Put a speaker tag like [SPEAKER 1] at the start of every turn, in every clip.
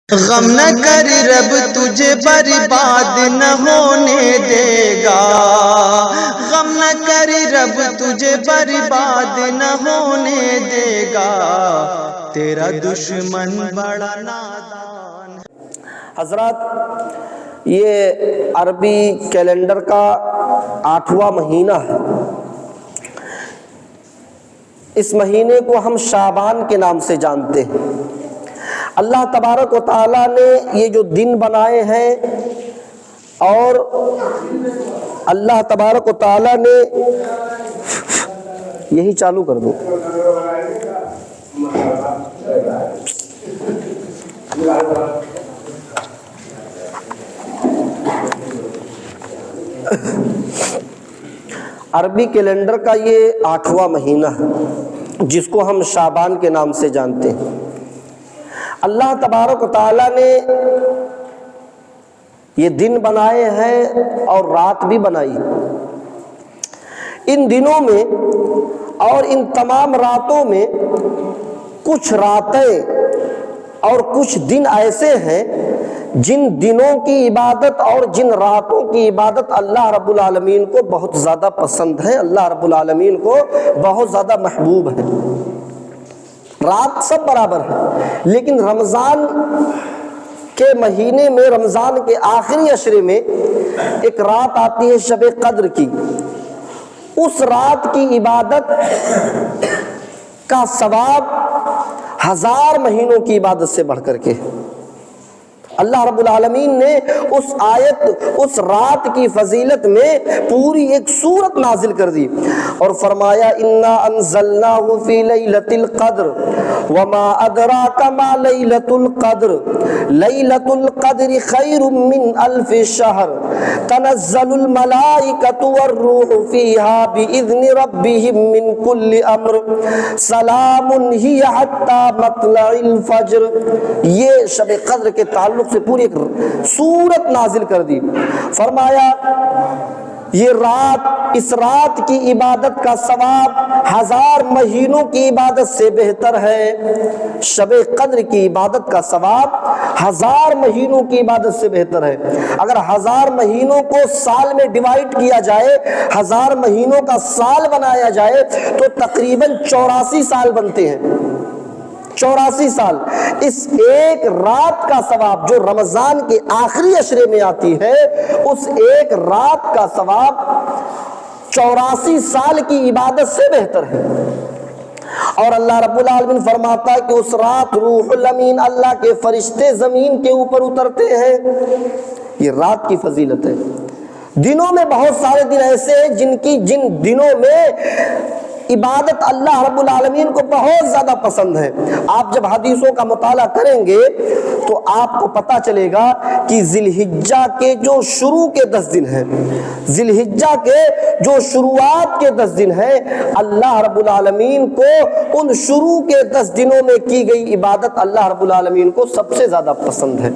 [SPEAKER 1] غم نہ کر رب تجھے برباد نہ ہونے دے گا، غم نہ کر رب تجھے برباد نہ ہونے دے گا، تیرا دشمن بڑا نادان۔
[SPEAKER 2] حضرات، یہ عربی کیلنڈر کا 8واں مہینہ ہے۔ اس مہینے کو ہم شعبان کے نام سے جانتے ہیں۔ اللہ تبارک و تعالیٰ نے یہ جو دن بنائے ہیں، اور اللہ تبارک و تعالیٰ نے یہی چالو کر دو، عربی کیلنڈر کا یہ 8واں مہینہ ہے جس کو ہم شعبان کے نام سے جانتے ہیں۔ اللہ تبارک و تعالیٰ نے یہ دن بنائے ہیں اور رات بھی بنائی۔ ان دنوں میں اور ان تمام راتوں میں کچھ راتیں اور کچھ دن ایسے ہیں جن دنوں کی عبادت اور جن راتوں کی عبادت اللہ رب العالمین کو بہت زیادہ پسند ہے، اللہ رب العالمین کو بہت زیادہ محبوب ہے۔ رات سب برابر ہے، لیکن رمضان کے مہینے میں، رمضان کے آخری عشرے میں ایک رات آتی ہے شب قدر کی۔ اس رات کی عبادت کا ثواب 1000 مہینوں کی عبادت سے بڑھ کر کے۔ اللہ رب العالمین نے اس رات کی فضیلت میں پوری ایک سورت نازل کر دی اور فرمایا انا انزلناہ فی لیلۃ القدر وما ادراک ما لیلۃ القدر لیلۃ القدر خیر من الف شہر تنزل الملائکۃ والروح فیہا باذن ربہم من کل امر سلام ہی حتی مطلع الفجر۔ یہ شب قدر کے تعلق سے پوری ایک سورت نازل کر دی۔ فرمایا یہ رات، اس رات کی عبادت کا ثواب 1000 مہینوں کی عبادت سے بہتر ہے۔ شب قدر کی عبادت کا ثواب 1000 مہینوں کی عبادت سے بہتر ہے۔ اگر 1000 مہینوں کو سال میں ڈیوائیڈ کیا جائے، 1000 مہینوں کا سال بنایا جائے تو تقریباً 84 سال بنتے ہیں۔ 84 سال۔ اس ایک رات کا ثواب جو رمضان کے آخری عشرے میں آتی ہے، اس ایک رات کا ثواب 84 سال کی عبادت سے بہتر ہے۔ اور اللہ رب العالمین فرماتا ہے کہ اس رات روح الامین، اللہ کے فرشتے زمین کے اوپر اترتے ہیں۔ یہ رات کی فضیلت ہے۔ دنوں میں بہت سارے دن ایسے ہیں جن دنوں میں عبادت اللہ رب العالمین کو بہت زیادہ پسند ہے۔ آپ جب حدیثوں کا مطالعہ کریں گے تو آپ کو پتہ چلے گا کہ ذی الحجہ کے جو شروع کے 10 دن ہیں، ذی الحجہ کے جو شروعات کے 10 دن ہیں، اللہ رب العالمین کو ان شروع کے 10 دنوں میں کی گئی عبادت اللہ رب العالمین کو سب سے زیادہ پسند ہے۔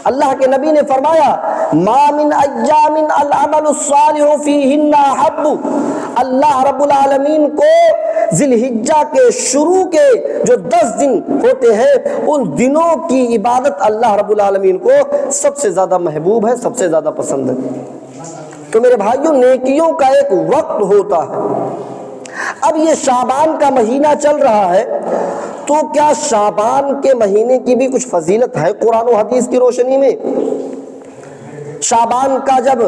[SPEAKER 2] اللہ کے نبی نے فرمایا ما من ایام العمل الصالح فیہن احب۔ اللہ رب العالمین کو ذی الحجہ کے شروع کے جو 10 دن ہوتے ہیں، ان دنوں کی عبادت اللہ رب العالمین کو سب سے زیادہ محبوب ہے، سب سے زیادہ پسند ہے۔ تو میرے بھائیوں، نیکیوں کا ایک وقت ہوتا ہے۔ اب یہ شعبان کا مہینہ چل رہا ہے، تو کیا شعبان کے مہینے کی بھی کچھ فضیلت ہے قرآن و حدیث کی روشنی میں؟ شعبان کا جب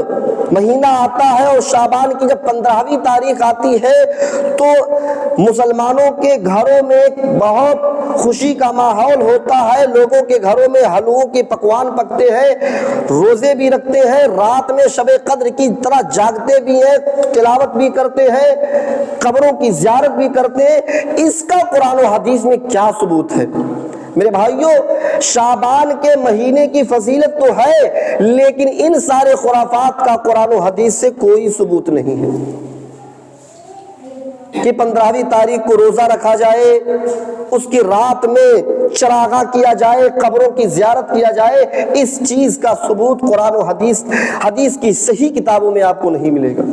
[SPEAKER 2] مہینہ آتا ہے اور شعبان کی جب 15ویں تاریخ آتی ہے تو مسلمانوں کے گھروں میں بہت خوشی کا ماحول ہوتا ہے۔ لوگوں کے گھروں میں حلووں کے پکوان پکتے ہیں، روزے بھی رکھتے ہیں، رات میں شب قدر کی طرح جاگتے بھی ہیں، تلاوت بھی کرتے ہیں، قبروں کی زیارت بھی کرتے ہیں۔ اس کا قرآن و حدیث میں کیا ثبوت ہے؟ میرے بھائیوں، شعبان کے مہینے کی فضیلت تو ہے، لیکن ان سارے خرافات کا قرآن و حدیث سے کوئی ثبوت نہیں ہے کہ 15ویں تاریخ کو روزہ رکھا جائے، اس کی رات میں چراغاں کیا جائے، قبروں کی زیارت کیا جائے۔ اس چیز کا ثبوت قرآن و حدیث کی صحیح کتابوں میں آپ کو نہیں ملے گا۔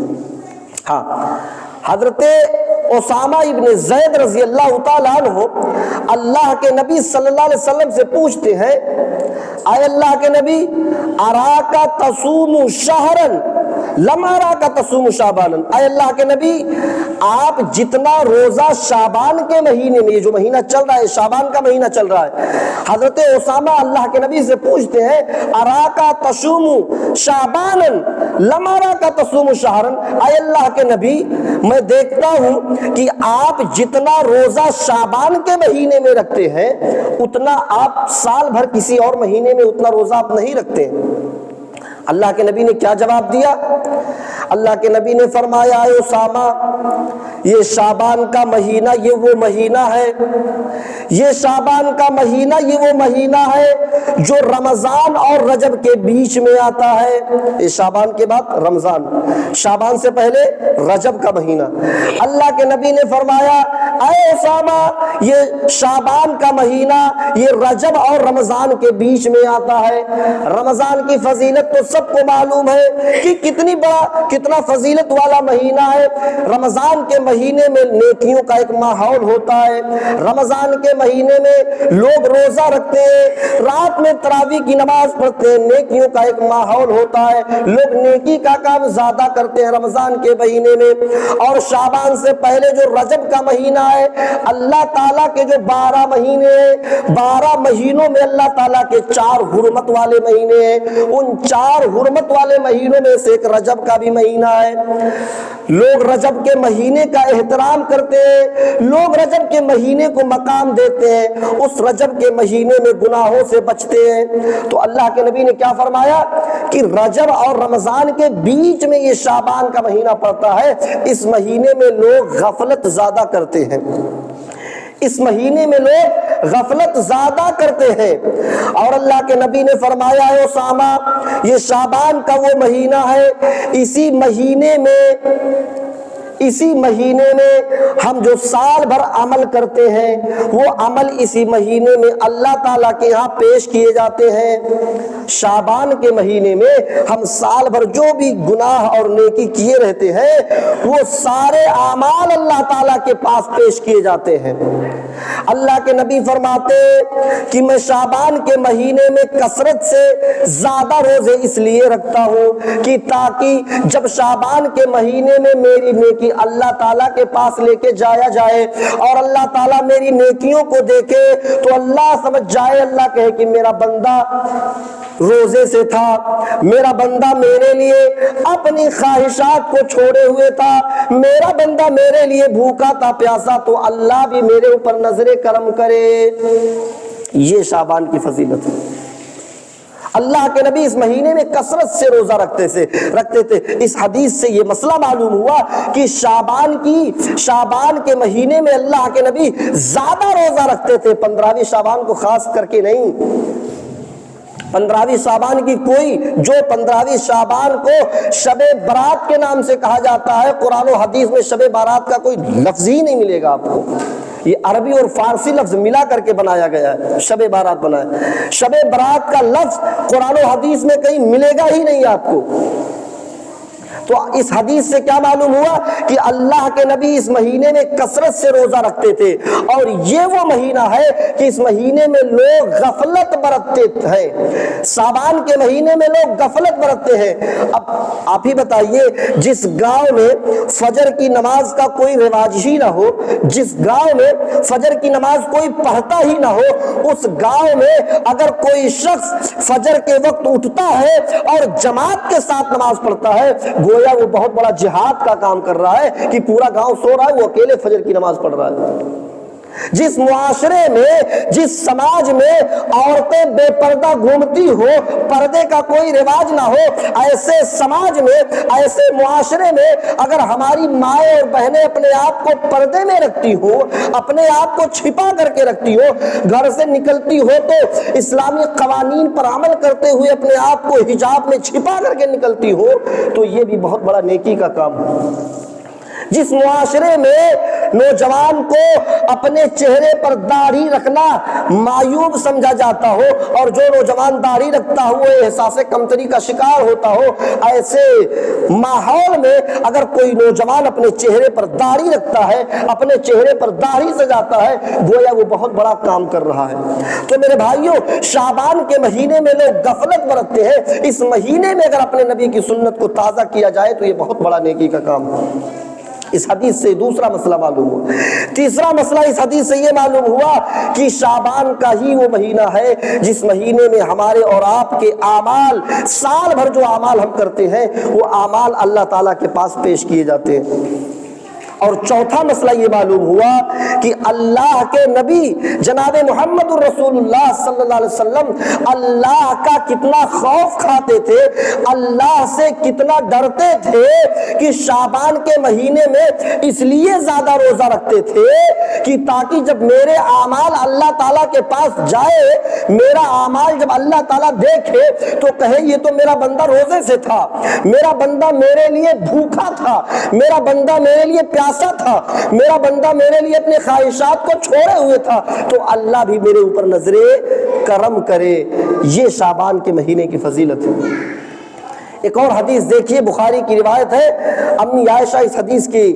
[SPEAKER 2] ہاں، حضرت اسامہ ابن زید رضی اللہ تعالیٰ عنہ اللہ کے نبی صلی اللہ علیہ وسلم سے پوچھتے ہیں، اے اللہ کے نبی، اراکا تصوم شہرا لم اراکا تصوم شعبانا، اے اللہ کے نبی آپ جتنا روزہ شعبان کے مہینے میں، یہ جو مہینہ چل رہا ہے شعبان کا مہینہ چل رہا ہے، حضرت اسامہ اللہ کے نبی سے پوچھتے ہیں اراکا تصوم شعبانا لم اراکا تصوم شہرا، اے اللہ کے نبی میں دیکھتا ہوں کہ آپ جتنا روزہ شعبان کے مہینے میں رکھتے ہیں اتنا آپ سال بھر کسی اور مہینے میں اتنا روزہ آپ نہیں رکھتے۔ اللہ کے نبی نے کیا جواب دیا؟ اللہ کے نبی نے فرمایا، اے اسامہ یہ شعبان کا مہینہ یہ وہ مہینہ ہے، یہ شعبان کا مہینہ یہ وہ مہینہ ہے جو رمضان اور رجب کے بیچ میں آتا ہے۔ یہ شعبان کے بعد رمضان، شعبان سے پہلے رجب کا مہینہ۔ اللہ کے نبی نے فرمایا، اے اسامہ یہ شعبان کا مہینہ یہ رجب اور رمضان کے بیچ میں آتا ہے۔ رمضان کی فضیلت تو سب کو معلوم ہے کہ کتنا فضیلت والا مہینہ ہے۔ رمضان کے مہینے میں نیکیوں کا ایک ماحول ہوتا ہے، رمضان کے مہینے میں لوگ روزہ رکھتے ہیں، رات میں تراویح کی نماز پڑھتے ہیں، نیکیوں کا ایک ماحول ہوتا ہے، لوگ نیکی کا کام زیادہ کرتے ہیں رمضان کے مہینے میں۔ اور شعبان سے پہلے جو رجب کا مہینہ ہے، اللہ تعالیٰ کے جو 12 مہینے ہیں، 12 مہینوں میں اللہ تعالیٰ کے 4 حرمت والے مہینے ہیں، ان 4 حرمت والے مہینوں میں سے ایک رجب کا بھی مہینہ ہے۔ لوگ رجب کے مہینے کا احترام کرتے ہیں، لوگ رجب کے مہینے کو مقام دیتے ہیں، اس رجب کے مہینے میں گناہوں سے بچتے ہیں۔ تو اللہ کے نبی نے کیا فرمایا کہ رجب اور رمضان کے بیچ میں یہ شعبان کا مہینہ پڑتا ہے، اس مہینے میں لوگ غفلت زیادہ کرتے ہیں، اس مہینے میں لوگ غفلت زیادہ کرتے ہیں۔ اور اللہ کے نبی نے فرمایا ہے اسامہ یہ شعبان کا وہ مہینہ ہے، اسی مہینے میں ہم جو سال بھر عمل کرتے ہیں وہ عمل اسی مہینے میں اللہ تعالیٰ کے ہاں پیش کیے جاتے ہیں۔ شعبان کے مہینے میں ہم سال بھر جو بھی گناہ اور نیکی کیے رہتے ہیں وہ سارے اعمال اللہ تعالیٰ کے پاس پیش کیے جاتے ہیں۔ اللہ کے نبی فرماتے کہ میں شعبان کے مہینے میں کثرت سے زیادہ روزے اس لیے رکھتا ہوں کہ تاکہ جب شعبان کے مہینے میں میری نیکی اللہ تعالیٰ کے پاس لے کے جایا جائے اور اللہ تعالیٰ میری نیکیوں کو دیکھے تو اللہ سمجھ جائے، اللہ کہے کہ میرا بندہ روزے سے تھا، میرا بندہ میرے لیے اپنی خواہشات کو چھوڑے ہوئے تھا، میرا بندہ میرے لیے بھوکا تھا پیاسا، تو اللہ بھی میرے اوپر نظر کرم کرے۔ یہ شعبان کی فضیلت ہے۔ اللہ کے نبی اس مہینے میں کثرت سے روزہ رکھتے تھے۔ اس حدیث سے یہ مسئلہ معلوم ہوا کہ شعبان کے مہینے میں اللہ کے نبی زیادہ روزہ رکھتے تھے، 15ویں شعبان کو خاص کر کے نہیں۔ 15ویں شعبان کی کوئی، جو 15ویں شعبان کو شب برات کے نام سے کہا جاتا ہے، قرآن و حدیث میں شب برات کا کوئی لفظ ہی نہیں ملے گا آپ کو، یہ عربی اور فارسی لفظ ملا کر کے بنایا گیا ہے، شب برات بنا ہے۔ شب برات کا لفظ قرآن و حدیث میں کہیں ملے گا ہی نہیں آپ کو۔ تو اس حدیث سے کیا معلوم ہوا کہ اللہ کے نبی اس مہینے میں کثرت سے روزہ رکھتے تھے، اور یہ وہ مہینہ ہے کہ اس مہینے میں لوگ غفلت برتتے ہیں، شعبان کے مہینے میں لوگ غفلت برتتے ہیں۔ اب آپ ہی بتائیے، جس گاؤں میں فجر کی نماز کا کوئی رواج ہی نہ ہو، جس گاؤں میں فجر کی نماز کوئی پڑھتا ہی نہ ہو، اس گاؤں میں اگر کوئی شخص فجر کے وقت اٹھتا ہے اور جماعت کے ساتھ نماز پڑھتا ہے، گویا وہ بہت بڑا جہاد کا کام کر رہا ہے کہ پورا گاؤں سو رہا ہے، وہ اکیلے فجر کی نماز پڑھ رہا ہے۔ جس معاشرے میں، جس سماج میں عورتیں بے پردہ گھومتی ہو، پردے کا کوئی رواج نہ ہو، ایسے سماج میں، ایسے معاشرے میں اگر ہماری مائیں اور بہنیں اپنے آپ کو پردے میں رکھتی ہو، اپنے آپ کو چھپا کر کے رکھتی ہو، گھر سے نکلتی ہو تو اسلامی قوانین پر عمل کرتے ہوئے اپنے آپ کو حجاب میں چھپا کر کے نکلتی ہو، تو یہ بھی بہت بڑا نیکی کا کام ہے۔ جس معاشرے میں نوجوان کو اپنے چہرے پر داڑھی رکھنا معیوب سمجھا جاتا ہو اور جو نوجوان داڑھی رکھتا ہو وہ احساس کمتری کا شکار ہوتا ہو، ایسے ماحول میں اگر کوئی نوجوان اپنے چہرے پر داڑھی رکھتا ہے، اپنے چہرے پر داڑھی سجاتا ہے، گویا وہ بہت بڑا کام کر رہا ہے۔ تو میرے بھائیوں، شعبان کے مہینے میں لوگ غفلت برتتے ہیں، اس مہینے میں اگر اپنے نبی کی سنت کو تازہ کیا جائے تو یہ بہت بڑا نیکی کا کام ہے۔ اس حدیث سے دوسرا مسئلہ معلوم ہوا۔ تیسرا مسئلہ اس حدیث سے یہ معلوم ہوا کہ شعبان کا ہی وہ مہینہ ہے جس مہینے میں ہمارے اور آپ کے اعمال، سال بھر جو اعمال ہم کرتے ہیں وہ اعمال اللہ تعالیٰ کے پاس پیش کیے جاتے ہیں۔ اور چوتھا مسئلہ یہ معلوم ہوا کہ اللہ کے نبی جناب محمد الرسول اللہ صلی اللہ علیہ وسلم اللہ کا کتنا خوف کھاتے تھے، اللہ سے کتنا ڈرتے تھے کہ شعبان کے مہینے میں اس لیے زیادہ روزہ رکھتے تھے کہ تاکہ جب میرے اعمال اللہ تعالیٰ کے پاس جائے، میرا اعمال جب اللہ تعالیٰ دیکھے تو کہے یہ تو میرا بندہ روزے سے تھا، میرا بندہ میرے لیے بھوکا تھا، میرا بندہ میرے لیے پیاسا تھا، میرا بندہ میرے لیے اپنے خواہشات کو چھوڑے ہوئے تھا، تو اللہ بھی میرے اوپر نظر کرم کرے۔ یہ شعبان کے مہینے کی فضیلت ہے۔ ایک اور حدیث دیکھیے، بخاری کی روایت ہے، امی عائشہ اس حدیث کی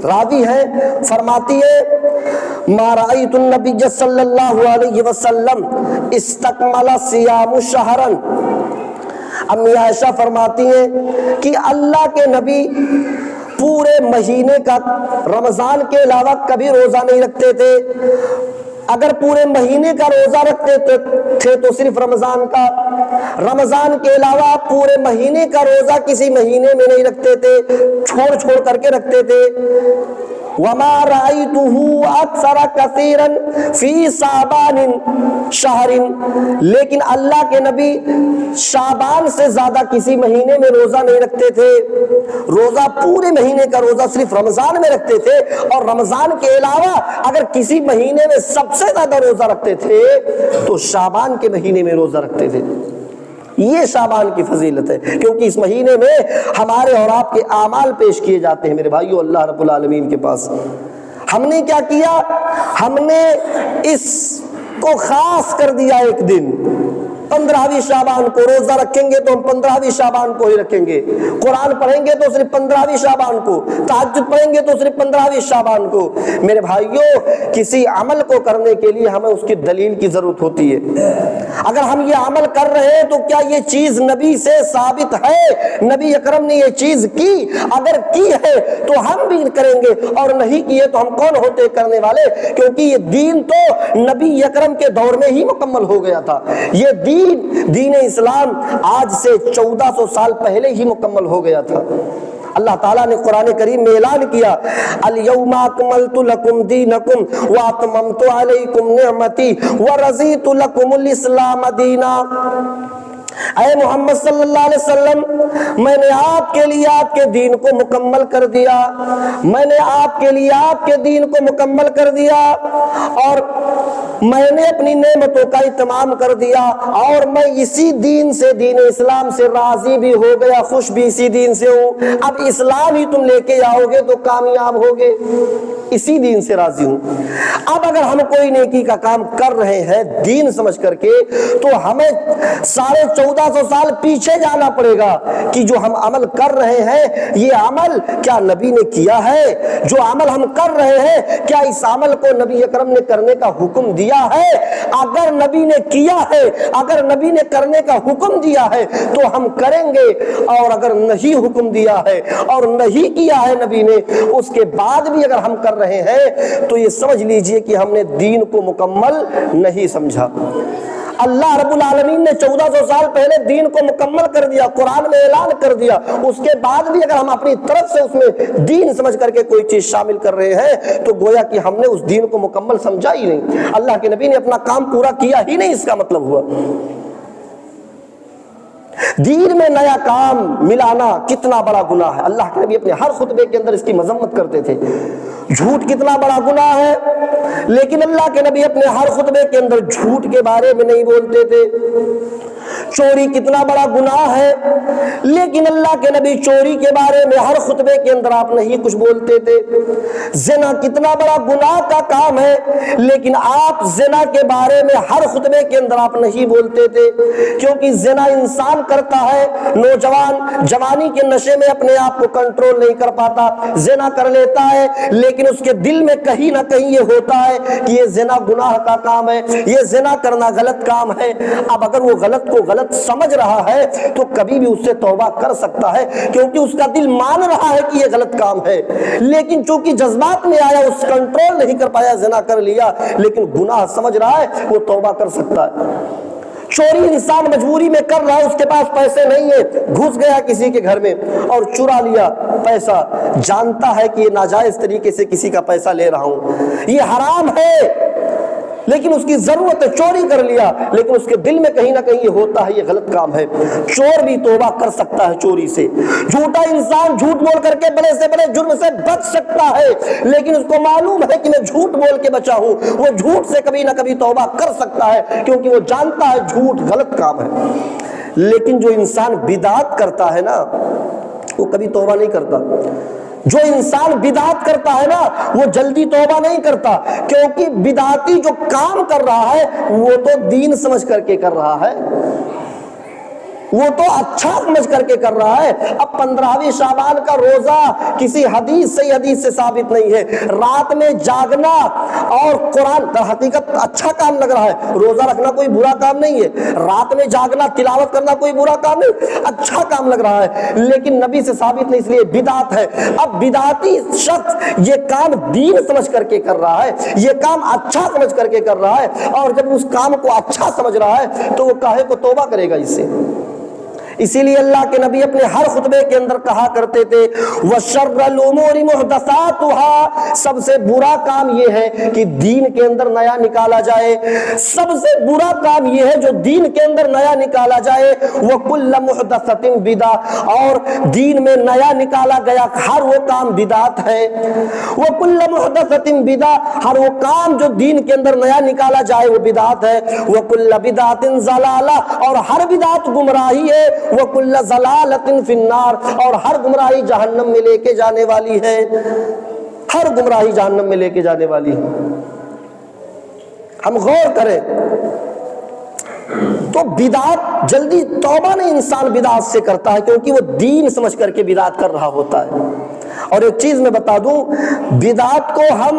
[SPEAKER 2] راوی ہے، فرماتی ہے ما رأیت النبی صلی اللہ علیہ وسلم استکمل صیام شہرا۔ امی عائشہ فرماتی ہیں کہ اللہ کے نبی پورے مہینے کا رمضان کے علاوہ کبھی روزہ نہیں رکھتے تھے، اگر پورے مہینے کا روزہ رکھتے تھے تو صرف رمضان کا، رمضان کے علاوہ پورے مہینے کا روزہ کسی مہینے میں نہیں رکھتے تھے، چھوڑ چھوڑ کر کے رکھتے تھے۔ وما رأيته اکثر کثیرا فی شعبان شہر، لیکن اللہ کے نبی شعبان سے زیادہ کسی مہینے میں روزہ نہیں رکھتے تھے، روزہ پورے مہینے کا روزہ صرف رمضان میں رکھتے تھے، اور رمضان کے علاوہ اگر کسی مہینے میں سب سے زیادہ روزہ رکھتے تھے تو شعبان کے مہینے میں روزہ رکھتے تھے۔ یہ شعبان کی فضیلت ہے، کیونکہ اس مہینے میں ہمارے اور آپ کے اعمال پیش کیے جاتے ہیں میرے بھائیو اللہ رب العالمین کے پاس۔ ہم نے کیا کیا؟ ہم نے اس کو خاص کر دیا ایک دن، 15ویں شعبان کو روزہ رکھیں گے تو ہم 15ویں شعبان کو ہی رکھیں گے، قرآن پڑھیں گے تو صرف 15ویں شعبان کو، تہجد پڑھیں گے تو صرف 15ویں شعبان کو۔ میرے بھائیوں، کسی عمل کو کرنے کے لیے ہمیں اس کی دلیل کی ضرورت ہوتی ہے۔ اگر ہم یہ عمل کر رہے ہیں تو کیا یہ چیز نبی سے ثابت ہے؟ نبی اکرم نے یہ چیز کی؟ اگر کی ہے تو ہم بھی کریں گے، اور نہیں کیے تو ہم کون ہوتے کرنے والے؟ کیونکہ یہ دین تو نبی اکرم کے دور میں ہی مکمل ہو گیا تھا۔ یہ دین اسلام آج سے 1400 سال پہلے ہی مکمل ہو گیا تھا۔ اللہ تعالیٰ نے قرآن کریم میں اعلان کیا، الیوم اکملت لکم دینکم واتممت علیکم نعمتی ورضیت لکم الاسلام دینا۔ اے محمد صلی اللہ علیہ وسلم، میں نے آپ کے لیے آپ کے دین کو مکمل کر دیا، میں نے آپ کے لیے آپ کے دین کو مکمل کر دیا، اور میں نے اپنی نعمتوں کا اتمام کر دیا، اور میں اسی دین سے، دین اسلام سے راضی بھی ہو گیا، خوش بھی اسی دین سے ہوں۔ اب اسلام ہی تم لے کے آؤ گے تو کامیاب ہوگے، اسی دین سے راضی ہوں۔ اب اگر ہم کوئی نیکی کا کام کر رہے ہیں دین سمجھ کر کے، تو ہمیں 1450 سال پیچھے جانا پڑے گا کہ جو ہم عمل کر رہے ہیں یہ عمل کیا نبی نے کیا ہے؟ جو عمل ہم کر رہے ہیں کیا اس عمل کو نبی اکرم نے کرنے کا حکم دیا ہے؟ اگر نبی نے کیا ہے، اگر نبی نے کرنے کا حکم دیا ہے تو ہم کریں گے، اور اگر نہیں حکم دیا ہے اور نہیں کیا ہے نبی نے، اس کے بعد بھی اگر ہم کر رہے ہیں تو یہ سمجھ لیجئے کہ ہم نے دین کو مکمل نہیں سمجھا۔ اللہ رب العالمین نے 1400 سال پہلے دین کو مکمل کر دیا، قرآن میں اعلان کر دیا، اس کے بعد بھی اگر ہم اپنی طرف سے اس میں دین سمجھ کر کے کوئی چیز شامل کر رہے ہیں تو گویا کہ ہم نے اس دین کو مکمل سمجھا ہی نہیں، اللہ کے نبی نے اپنا کام پورا کیا ہی نہیں، اس کا مطلب ہوا۔ دین میں نیا کام ملانا کتنا بڑا گناہ ہے، اللہ کے نبی اپنے ہر خطبے کے اندر اس کی مذمت کرتے تھے۔ جھوٹ کتنا بڑا گناہ ہے، لیکن اللہ کے نبی اپنے ہر خطبے کے اندر جھوٹ کے بارے میں نہیں بولتے تھے۔ چوری کتنا بڑا گناہ ہے، لیکن اللہ کے نبی چوری کے بارے میں ہر خطبے کے اندر آپ نہیں کچھ بولتے تھے۔ زنا کتنا بڑا گناہ کا کام ہے، لیکن آپ زنا کے بارے میں ہر خطبے کے اندر آپ نہیں بولتے تھے، کیونکہ زنا انسان کرتا ہے، نوجوان جوانی کے نشے میں اپنے آپ کو کنٹرول نہیں کر پاتا، زنا کر لیتا ہے، لیکن اس کے دل میں کہیں نہ کہیں یہ ہوتا ہے کہ یہ زنا گناہ کا کام ہے، یہ زنا کرنا غلط کام ہے۔ اب اگر وہ غلط کو غلط سمجھ رہا ہے تو کبھی بھی اس سے توبہ کر سکتا ہے، کیونکہ اس کا دل مان رہا ہے کہ یہ غلط کام ہے، لیکن چونکہ جذبات میں آیا، اس کنٹرول نہیں کر پایا، زنا کر لیا، لیکن گناہ سمجھ رہا ہے، وہ توبہ کر سکتا ہے۔ چوری انسان مجبوری میں کر رہا ہے، اس کے پاس پیسے نہیں ہے، گھس گیا کسی کے گھر میں اور چرا لیا پیسہ، جانتا ہے کہ یہ ناجائز طریقے سے کسی کا پیسہ لے رہا ہوں، یہ حرام ہے، لیکن اس کی ضرورت ہے، چوری کر لیا، لیکن اس کے دل میں کہیں نہ کہیں یہ ہوتا ہے یہ غلط کام ہے۔ چور بھی توبہ کر سکتا ہے چوری سے۔ جھوٹا انسان جھوٹ بول کر کے بڑے سے بڑے جرم سے بچ سکتا ہے، لیکن اس کو معلوم ہے کہ میں جھوٹ بول کے بچا ہوں، وہ جھوٹ سے کبھی نہ کبھی توبہ کر سکتا ہے، کیونکہ وہ جانتا ہے جھوٹ غلط کام ہے۔ لیکن جو انسان بدعت کرتا ہے نا، وہ کبھی توبہ نہیں کرتا۔ جو انسان بدعت کرتا ہے نا، وہ جلدی توبہ نہیں کرتا، کیونکہ بدعتی جو کام کر رہا ہے وہ تو دین سمجھ کر کے کر رہا ہے، وہ تو اچھا سمجھ کر کے کر رہا ہے۔ اب 15ویں شعبان کا روزہ کسی حدیث صحیح حدیث سے ثابت نہیں ہے، رات میں جاگنا اور قرآن در حقیقت اچھا کام لگ رہا ہے، روزہ رکھنا کوئی برا کام نہیں ہے، رات میں جاگنا تلاوت کرنا کوئی برا کام نہیں، اچھا کام لگ رہا ہے، لیکن نبی سے ثابت نہیں، اس لیے بدعت ہے۔ اب بدعتی شخص یہ کام دین سمجھ کر کے کر رہا ہے، یہ کام اچھا سمجھ کر کے کر رہا ہے، اور جب اس کام کو اچھا سمجھ رہا ہے تو وہ کاہے کو توبہ کرے گا اس سے؟ اسی لیے اللہ کے نبی اپنے ہر خطبے کے اندر کہا کرتے تھے وَشَرَّ الْأُمُورِ مُحْدَثَاتُهَا، سب سے برا کام یہ ہے کہ دین کے اندر نیا نکالا جائے، سب سے برا کام یہ ہے جو دین کے اندر نیا نکالا جائے، وَكُلَّ مُحْدَثَةٍ بِدْعَةٍ، اور دین میں نیا نکالا گیا ہر وہ کام بدعت ہے، وَكُلَّ مُحْدَثَةٍ بِدْعَةٍ، ہر وہ کام جو دین کے اندر نیا نکالا جائے وہ بدعت ہے، وَكُلَّ بِدْعَةٍ ضَلَالَةٍ، اور ہر بدعت گمراہی ہے، وَكُلَّ ضَلَالَةٍ فِي النَّارِ، اور ہر گمراہی جہنم میں لے کے جانے والی ہے، ہر گمراہی جہنم میں لے کے جانے والی ہے۔ ہم غور کریں تو بدعت جلدی توبہ نہیں انسان بدعت سے کرتا ہے، کیونکہ وہ دین سمجھ کر کے بدعت کر رہا ہوتا ہے۔ اور ایک چیز میں بتا دوں، بدعت کو ہم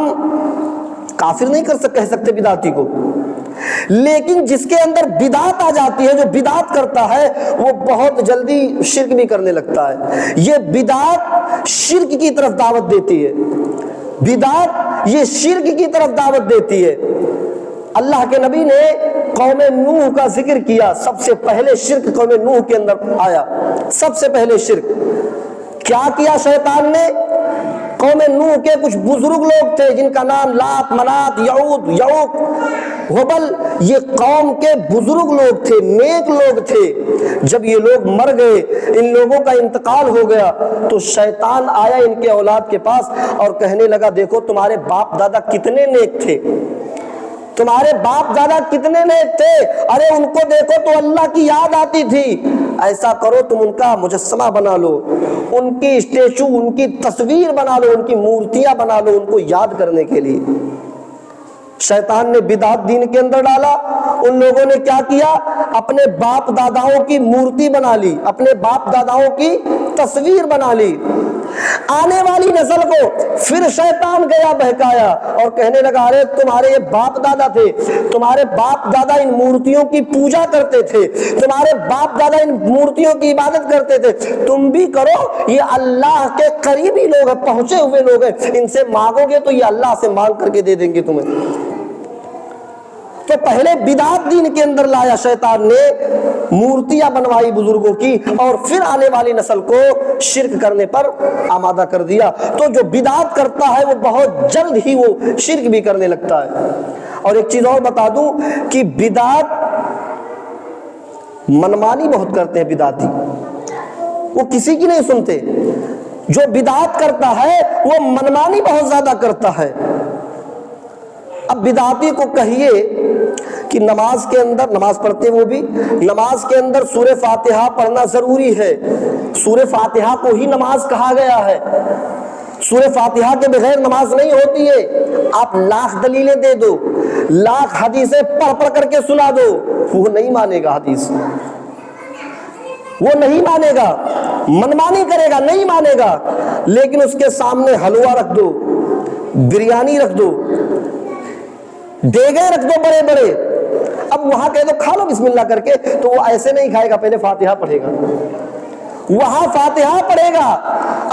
[SPEAKER 2] کافر نہیں کہہ سکتے بدعتی کو، لیکن جس کے اندر بدعت آ جاتی ہے، جو بدعت کرتا ہے، وہ بہت جلدی شرک بھی کرنے لگتا ہے۔ یہ بدعت شرک کی طرف دعوت دیتی ہے، بدعت یہ شرک کی طرف دعوت دیتی ہے۔ اللہ کے نبی نے قوم نوح کا ذکر کیا، سب سے پہلے شرک قوم نوح کے اندر آیا، سب سے پہلے شرک کیا کیا شیطان نے؟ قوم نوح کے کچھ بزرگ لوگ تھے جن کا نام لات، منات، یعود، یعوق، ہبل، یہ قوم کے بزرگ لوگ تھے، نیک لوگ تھے۔ جب یہ لوگ مر گئے، ان لوگوں کا انتقال ہو گیا، تو شیطان آیا ان کے اولاد کے پاس اور کہنے لگا دیکھو تمہارے باپ دادا کتنے نیک تھے، تمہارے باپ دادا کتنے نیک تھے، ارے ان کو دیکھو تو اللہ کی یاد آتی تھی، ایسا کرو تم ان کا مجسمہ بنا لو، ان کی اسٹیچو، ان کی تصویر بنا لو، ان کی مورتیاں بنا لو، ان کو یاد کرنے کے لیے۔ شیطان نے بدعت دین کے اندر ڈالا، ان لوگوں نے کیا کیا؟ اپنے باپ داداؤں کی مورتی بنا لی، اپنے باپ داداؤں کی تصویر بنا لی۔ آنے والی نسل کو پھر شیطان گیا بہکایا اور کہنے لگا ارے تمہارے یہ باپ دادا تھے، تمہارے باپ دادا ان مورتیوں کی پوجا کرتے تھے، تمہارے باپ دادا ان مورتیوں کی عبادت کرتے تھے، تم بھی کرو، یہ اللہ کے قریبی لوگ ہیں، پہنچے ہوئے لوگ ہیں، ان سے مانگو گے تو یہ اللہ سے مانگ کر کے دے دیں گے تمہیں۔ تو پہلے بدعت دین کے اندر لایا شیطان نے، مورتیاں بنوائی بزرگوں کی، اور پھر آنے والی نسل کو شرک کرنے پر آمادہ کر دیا۔ تو جو بدعت کرتا ہے وہ بہت جلد ہی وہ شرک بھی کرنے لگتا ہے۔ اور ایک چیز اور بتا دوں کہ بدعت منمانی بہت کرتے ہیں بدعتی، وہ کسی کی نہیں سنتے۔ جو بدعت کرتا ہے وہ منمانی بہت زیادہ کرتا ہے۔ اب بدعتی کو کہیے کہ نماز کے اندر، نماز پڑھتے وہ بھی، نماز کے اندر سورہ فاتحہ پڑھنا ضروری ہے، سورہ فاتحہ کو ہی نماز کہا گیا ہے، سورہ فاتحہ کے بغیر نماز نہیں ہوتی ہے۔ آپ لاکھ دلیلیں دے دو، لاکھ حدیثیں پڑھ پڑھ کر کے سنا دو، وہ نہیں مانے گا حدیث، وہ نہیں مانے گا، منمانی کرے گا، نہیں مانے گا۔ لیکن اس کے سامنے حلوہ رکھ دو، بریانی رکھ دو، دیگے رکھ دو بڑے بڑے، اب وہاں کہہ دو کھا لو بسم اللہ کر کے، تو وہ ایسے نہیں کھائے گا، پہلے فاتحہ پڑھے گا، وہاں فاتحہ پڑھے گا۔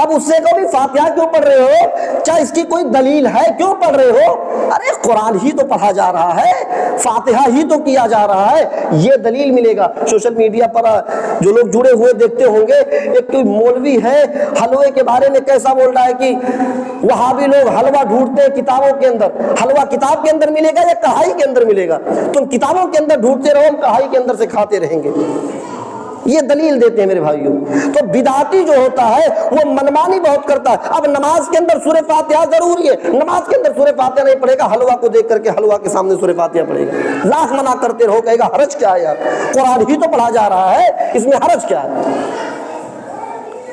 [SPEAKER 2] اب اس سے کہو بھی فاتحہ کیوں پڑھ رہے ہو، چاہے اس کی کوئی دلیل ہے کیوں پڑھ رہے ہو، ارے قرآن ہی تو پڑھا جا رہا ہے، فاتحہ ہی تو کیا جا رہا ہے، یہ دلیل ملے گا۔ سوشل میڈیا پر جو لوگ جڑے ہوئے دیکھتے ہوں گے، ایک کوئی مولوی ہے حلوے کے بارے میں کیسا بول رہا ہے کہ وہابی لوگ حلوہ ڈھونڈتے ہیں کتابوں کے اندر، حلوہ کتاب کے اندر ملے گا یا کڑھائی کے اندر ملے گا، تم کتابوں کے اندر ڈھونڈتے رہو، ہم کڑھائی کے اندر سے کھاتے رہیں گے، یہ دلیل دیتے ہیں میرے بھائیوں۔ تو بدعتی جو ہوتا ہے وہ منمانی بہت کرتا ہے۔ اب نماز کے اندر سورہ فاتحہ ضروری ہے، نماز کے اندر سورہ فاتحہ نہیں پڑھے گا، حلوہ کو دیکھ کر کے حلوہ کے سامنے سورہ فاتحہ پڑھے گا، لاکھ منع کرتے رہو، کہے گا حرج کیا ہے یار، قرآن ہی تو پڑھا جا رہا ہے، اس میں حرج کیا ہے،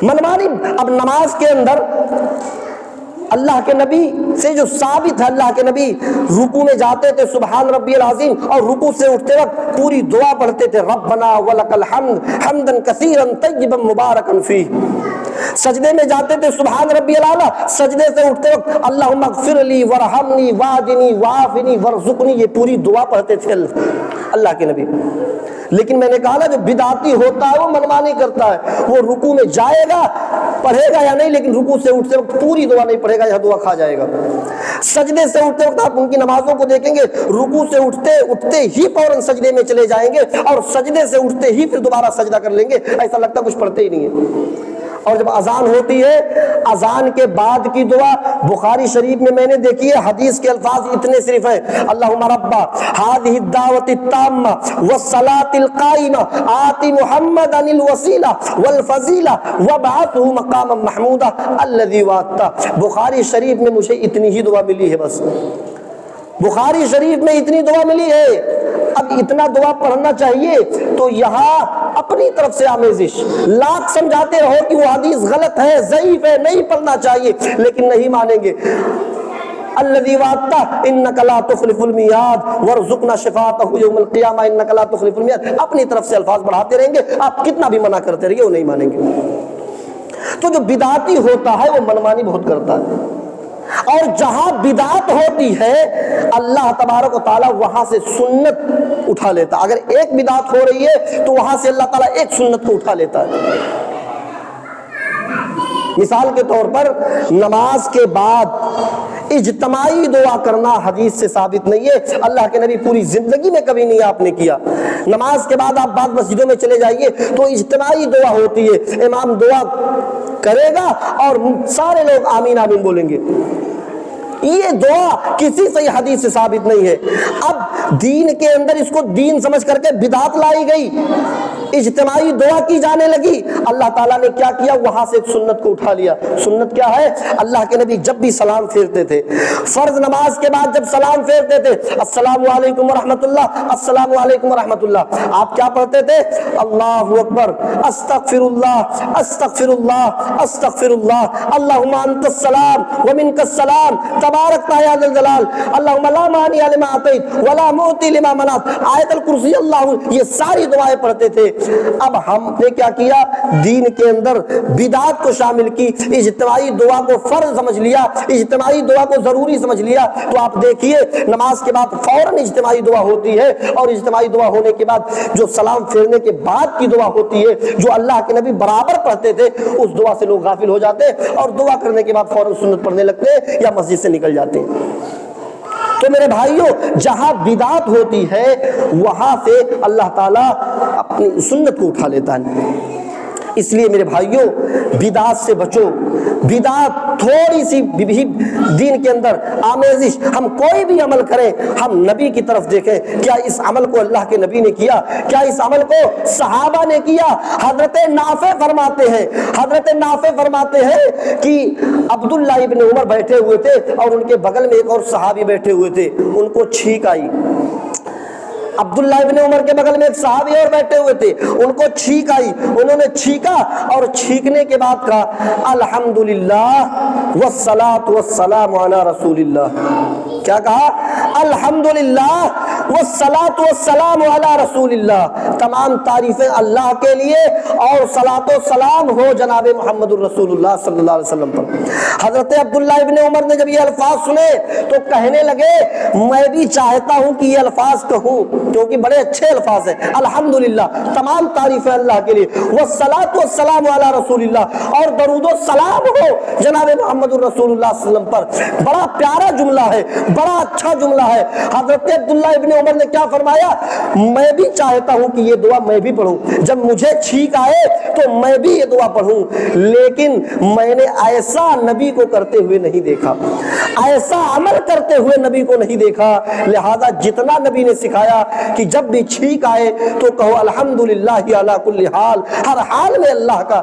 [SPEAKER 2] منمانی۔ اب نماز کے اندر اللہ کے نبی سے جو ثابت ہے، اللہ کے نبی رکوع میں جاتے تھے سبحان ربی العظیم، اور رکوع سے اٹھتے وقت پوری دعا پڑھتے تھے ربنا ولک الحمد حمدا کثیرا طیبا مبارکا فیہ۔ سجدے میں جاتے تھے سبحان ربی الاعلیٰ، سجدے سے اٹھتے وقت اللہم اغفر لی ورحمنی واہدنی وعافنی وارزقنی، یہ پوری دعا پڑھتے تھے اللہ کے نبی۔ لیکن میں نے کہا نا جو بدعتی ہوتا ہے وہ منمانی کرتا ہے، وہ رکوع میں جائے گا پڑھے گا یا نہیں، لیکن رکوع سے اٹھتے وقت پوری دعا نہیں پڑھے گا، یہ دعا کھا جائے گا۔ سجدے سے اٹھتے وقت آپ ان کی نمازوں کو دیکھیں گے، رکوع سے اٹھتے ہی فوراً سجدے میں چلے جائیں گے، اور سجدے سے اٹھتے ہی پھر دوبارہ سجدہ کر لیں گے، ایسا لگتا کچھ پڑھتے ہی نہیں ہے۔ اور جب اذان ہوتی ہے، اذان کے بعد کی دعا بخاری شریف میں نے دیکھی ہے، حدیث کے الفاظ اتنے صرف ہیں، اللہم رب هذه الدعوة التامة والصلاة القائمة آت محمدا الوسیلہ والفضیلہ وابعثه مقاما محمودا الذی وعدتہ۔ بخاری شریف میں مجھے اتنی ہی دعا ملی ہے، بس بخاری شریف میں اتنی دعا ملی ہے۔ اب اتنا دعا پڑھنا چاہیے، تو یہاں اپنی طرف سے آمیزش، لاکھ سمجھاتے رہو کہ وہ حدیث غلط ہے، ضعیف ہے، نہیں پڑھنا چاہیے، لیکن نہیں مانیں گے۔ الذی وعدتہ انک لا تخلف المیعاد وارزقنا شفاعتہ یوم القیامہ انک لا تخلف المیعاد، اپنی طرف سے الفاظ بڑھاتے رہیں گے، آپ کتنا بھی منع کرتے رہیے وہ نہیں مانیں گے۔ تو جو بدعتی ہوتا ہے وہ منمانی بہت کرتا ہے، اور جہاں بدعت ہوتی ہے اللہ تبارک و تعالیٰ وہاں سے سنت اٹھا لیتا، اگر ایک بدعت ہو رہی ہے تو وہاں سے اللہ تعالیٰ ایک سنت کو اٹھا لیتا ہے۔ مثال کے طور پر نماز کے بعد اجتماعی دعا کرنا حدیث سے ثابت نہیں ہے، اللہ کے نبی پوری زندگی میں کبھی نہیں آپ نے کیا۔ نماز کے بعد آپ بعض مسجدوں میں چلے جائیے تو اجتماعی دعا ہوتی ہے، امام دعا کرے گا اور سارے لوگ آمین آمین بولیں گے، یہ دعا کسی صحیح حدیث سے ثابت نہیں ہے۔ اب دین کے اندر اس کو دین سمجھ کر کے بدعت لائی گئی، اجتماعی دعا کی جانے لگی، اللہ تعالیٰ نے کیا کیا، وہاں سے ایک سنت کو اٹھا لیا۔ سنت کیا ہے؟ اللہ کے نبی جب بھی سلام پھیرتے تھے، فرض نماز کے بعد جب سلام پھیرتے تھے، السلام علیکم ورحمۃ اللہ، السلام علیکم ورحمۃ اللہ، آپ کیا پڑھتے تھے؟ اللہ اکبر، استغفر اللہ، استغفر اللہ، استغفر اللہ، اللہم انت السلام ومنک السلام تبارک یا ذا الجلال، اللہم لا مانع لما اعطیت ولا معطی لما منعت، آیت الکرسی، اللہ، یہ ساری دعائیں پڑھتے تھے۔ اب ہم نے کیا کیا؟ دین کے اندر بدعات کو شامل کی، اجتماعی دعا کو فرض سمجھ لیا، اجتماعی دعا کو ضروری سمجھ لیا۔ تو آپ دیکھیے نماز کے بعد فوراً اجتماعی دعا ہوتی ہے، اور اجتماعی دعا ہونے کے بعد جو سلام پھیرنے کے بعد کی دعا ہوتی ہے جو اللہ کے نبی برابر پڑھتے تھے، اس دعا سے لوگ غافل ہو جاتے اور دعا کرنے کے بعد فوراً سنت پڑھنے لگتے یا مسجد سے نکل جاتے ہیں۔ تو میرے بھائیوں، جہاں بدعت ہوتی ہے وہاں سے اللہ تعالیٰ اپنی سنت کو اٹھا لیتا ہے۔ اس لیے میرے بھائیوں بدعات سے بچو. بدعات تھوڑی سی بھی دین کے اندر آمیزش، ہم کوئی بھی عمل کریں ہم نبی کی طرف دیکھیں. کیا اس عمل کو اللہ کے نبی نے کیا؟ کیا اس عمل کو صحابہ نے کیا؟ حضرت نافع فرماتے ہیں کہ عبداللہ ابن عمر بیٹھے ہوئے تھے اور ان کے بغل میں ایک اور صحابی بیٹھے ہوئے تھے، ان کو چھینک آئی. عبداللہ ابن عمر کے بغل میں ایک صحابی اور بیٹھے ہوئے تھے، ان کو چھینک آئی. انہوں نے چھینکا اور چھینکنے کے بعد کہا الحمدللہ والصلاۃ والسلام علی رسول اللہ. کیا کہا؟ الحمدللہ والصلاۃ والسلام علی رسول اللہ. تمام تعریفیں اللہ کے لیے اور صلاۃ و سلام ہو جناب محمد الرسول اللہ صلی اللہ علیہ وسلم پر. حضرت عبداللہ ابن عمر نے جب یہ الفاظ سنے تو کہنے لگے میں بھی چاہتا ہوں کہ یہ الفاظ کہوں کیونکہ بڑے اچھے الفاظ ہیں. الحمدللہ تمام تعریفیں اللہ کے لیے، والصلاۃ والسلام علی رسول اللہ، اور درود و سلام ہو جناب محمد الرسول اللہ صلی اللہ علیہ وسلم پر. بڑا پیارا جملہ ہے، بڑا اچھا جملہ ہے. حضرت عبداللہ ابن عمر نے کیا فرمایا؟ میں بھی چاہتا ہوں کہ یہ دعا میں بھی پڑھوں، جب مجھے چھینک آئے تو میں بھی یہ دعا پڑھوں، لیکن میں نے ایسا نبی کو کرتے ہوئے نہیں دیکھا، ایسا عمل کرتے ہوئے نبی کو نہیں دیکھا. لہذا جتنا نبی نے سکھایا کہ جب بھی چھینک آئے تو کہو الحمدللہ علی کل حال، ہر حال میں اللہ کا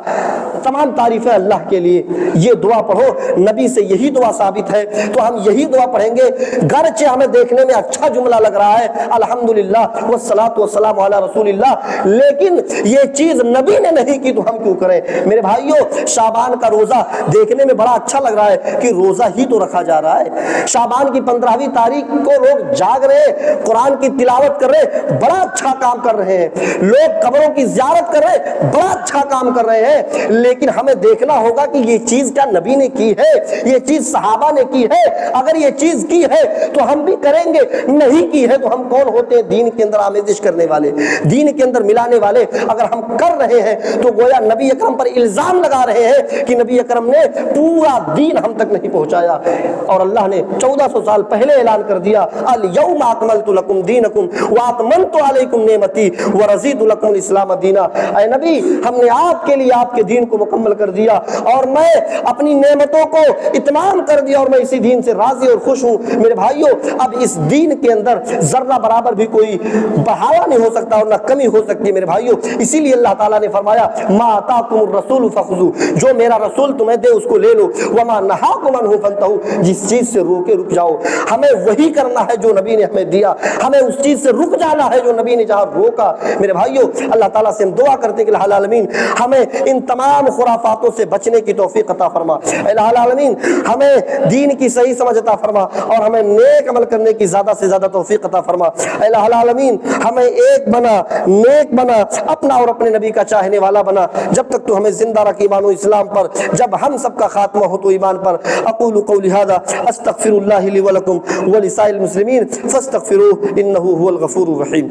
[SPEAKER 2] تمام تعریفیں اللہ کے لیے. یہ دعا پڑھو، نبی سے یہی دعا ثابت ہے تو ہم یہی دعا پڑھیں گے. گرچہ ہمیں دیکھنے میں اچھا جملہ لگ رہا ہے الحمدللہ والصلاۃ والسلام علی رسول اللہ، لیکن یہ چیز نبی نے نہیں کی تو ہم کیوں کریں؟ میرے بھائیوں شعبان کا روزہ دیکھنے میں بڑا اچھا لگ رہا ہے کہ روزہ ہی تو رکھا جا رہا ہے. شعبان کی 15ویں تاریخ کو لوگ جاگ رہے ہیں، قرآن کی تلاوت کر رہے ہیں، بڑا اچھا کام کر رہے ہیں. لوگ قبروں کی زیارت کر رہے ہیں، بڑا اچھا کام کر رہے ہیں. لیکن ہمیں دیکھنا ہوگا کہ یہ چیز کیا نبی نے کی ہے، یہ چیز صحابہ نے کی ہے؟ اگر یہ چیز کی ہے تو ہم بھی کریں گے، نہیں کی ہے تو ہم کون ہوتے ہیں دین کے اندر آمیزش کرنے والے، دین کے اندر ملانے والے؟ اگر ہم کر رہے ہیں تو گویا نبی اکرم پر الزام لگا رہے ہیں کہ نبی اکرم نے پورا دین ہم تک نہیں پہنچایا. اور اللہ نے 1400 سال پہلے اعلان کر دیا الیوم اکملت لکم دینکم واتممت علیکم نعمتی ورضیت لکم الاسلام دینا. اے نبی ہم نے آپ کے لیے آپ کے دین کو مکمل کر دیا اور میں اپنی نعمتوں کو اتمام کر دیا اور میں اسی دین سے راضی اور خوش ہوں. میرے بھائیوں اب اس دین کے اندر ذرہ برابر بھی کوئی بڑھاوا نہیں ہو سکتا اور نہ کمی ہو سکتی ہے میرے بھائیوں. اسی لیے اللہ تعالیٰ نے فرمایا ما آتاکم الرسول فخذوہ، جو میرا رسول تمہیں دے اس کو لے لو، وما نہاکم عنہ فانتہوا، جس چیز سے روکے رک جاؤ. ہمیں وہی کرنا ہے جو نبی نے ہمیں دیا، ہمیں اس چیز سے رک جانا ہے جو نبی نے جہاں روکا. میرے بھائیوں اللہ تعالیٰ سے ہم دعا کرتے کہ الہ العالمین ہمیں ان تمام خرافاتوں سے بچنے کی توفیق عطا فرما. الہ العالمین ہمیں دین کی صحیح سمجھ عطا فرما اور ہمیں نیک عمل کرنے کی زیادہ سے زیادہ توفیق عطا فرما. الہ العالمین ہمیں ایک بنا، نیک بنا، اپنا اور اپنے نبی کا چاہنے والا بنا. جب تک تو ہمیں زندہ رکھ ایمان و اسلام پر، جب ہم سب کا خاتمہ ہو تو ایمان پر. اقول قولی ھذا استغفر اللہ لی ولکم ولسائر المسلمین فاستغفروہ انہ هو الغفور الرحیم.